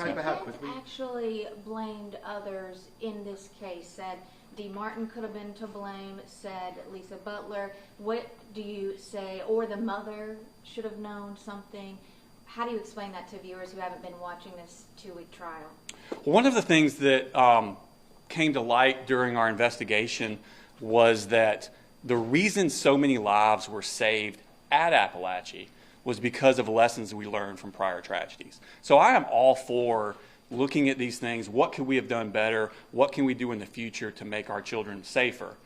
Actually blamed others in this case, said Dee Martin could have been to blame, said Lisa Butler. What do you say, or the mother should have known something? How do you explain that to viewers who haven't been watching this 2-week trial? One of the things that came to light during our investigation was that the reason so many lives were saved at Apalachee was because of lessons we learned from prior tragedies. So I am all for looking at these things. What could we have done better? What can we do in the future to make our children safer?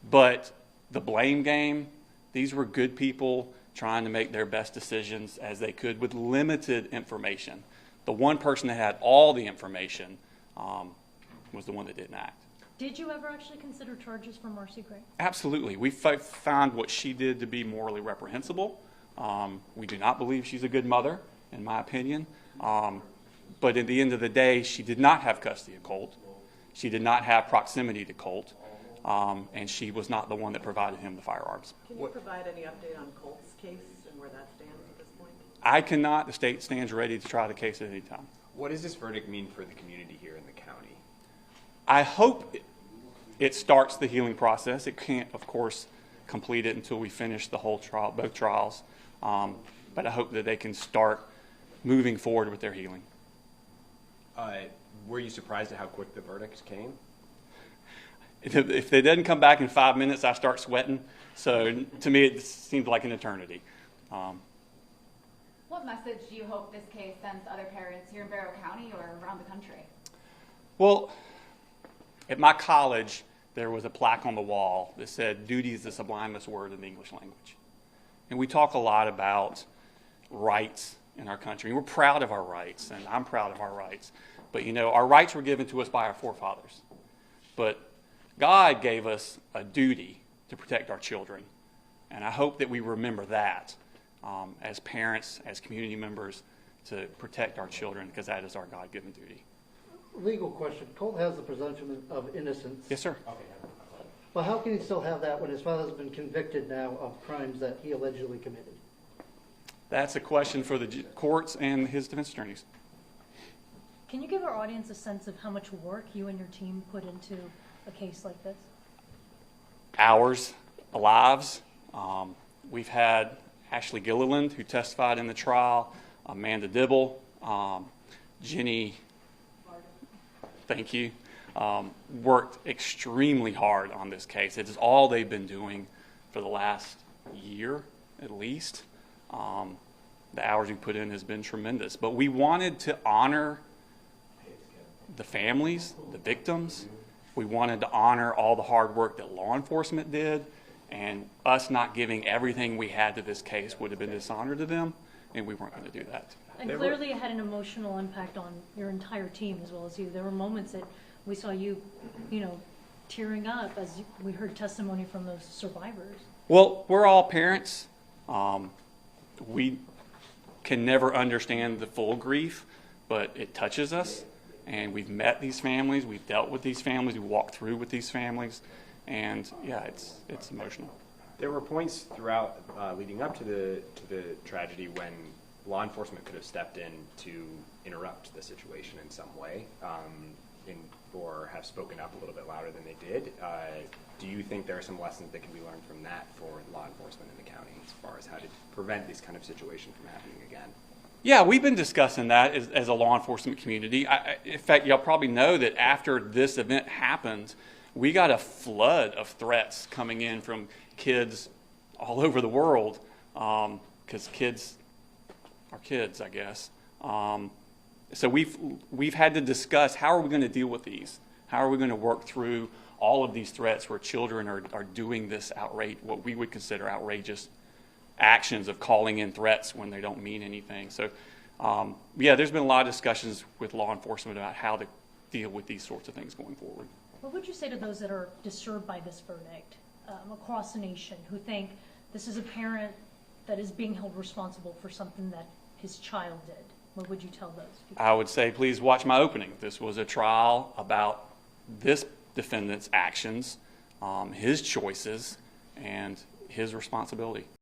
But the blame game, these were good people trying to make their best decisions as they could with limited information. The one person that had all the information was the one that didn't act. Did you ever actually consider charges for Marcy Gray? Absolutely. We found what she did to be morally reprehensible. We do not believe she's a good mother, in my opinion. But at the end of the day, she did not have custody of Colt. She did not have proximity to Colt. And she was not the one that provided him the firearms. Can you provide any update on Colt's case and where that stands at this point? I cannot. The state stands ready to try the case at any time. What does this verdict mean for the community here in the county? I hope it starts the healing process. It can't, of course, complete it until we finish the whole trial, both trials. But I hope that they can start moving forward with their healing. Were you surprised at how quick the verdict came? If they didn't come back in 5 minutes, I start sweating. So to me, it seemed like an eternity. What message do you hope this case sends to other parents here in Barrow County or around the country? Well, at my college, there was a plaque on the wall that said, "Duty is the sublimest word in the English language." And we talk a lot about rights in our country. We're proud of our rights, and I'm proud of our rights. But, you know, our rights were given to us by our forefathers. But God gave us a duty to protect our children. And I hope that we remember that as parents, as community members, to protect our children, because that is our God-given duty. Legal question. Colt has the presumption of innocence. Yes, sir. Well, how can he still have that when his father's been convicted now of crimes that he allegedly committed? That's a question for the courts and his defense attorneys. Can you give our audience a sense of how much work you and your team put into a case like this? Hours, lives. We've had Ashley Gilliland, who testified in the trial, Amanda Dibble, Jenny, thank you, worked extremely hard on this case. It is all they've been doing for the last year, at least. The hours we put in has been tremendous. But we wanted to honor the families, the victims. We wanted to honor all the hard work that law enforcement did, and us not giving everything we had to this case would have been dishonor to them, and we weren't going to do that. And clearly it had an emotional impact on your entire team as well as you. There were moments that we saw you, tearing up as we heard testimony from those survivors. Well, we're all parents. We can never understand the full grief, but it touches us. And we've met these families, we've dealt with these families, we walked through with these families, and yeah, it's emotional. There were points throughout leading up to the tragedy when law enforcement could have stepped in to interrupt the situation in some way, or have spoken up a little bit louder than they did. Do you think there are some lessons that can be learned from that for law enforcement in the county as far as how to prevent these kind of situations from happening again? Yeah, we've been discussing that as a law enforcement community. In fact, y'all probably know that after this event happened, we got a flood of threats coming in from kids all over the world, because kids are kids, I guess. So we've had to discuss, how are we going to deal with these? How are we going to work through all of these threats where children are doing this what we would consider outrageous actions of calling in threats when they don't mean anything. So, yeah, there's been a lot of discussions with law enforcement about how to deal with these sorts of things going forward. What would you say to those that are disturbed by this verdict across the nation, who think this is a parent that is being held responsible for something that his child did? What would you tell those people? I would say, please watch my opening. This was a trial about this defendant's actions, his choices, and his responsibility.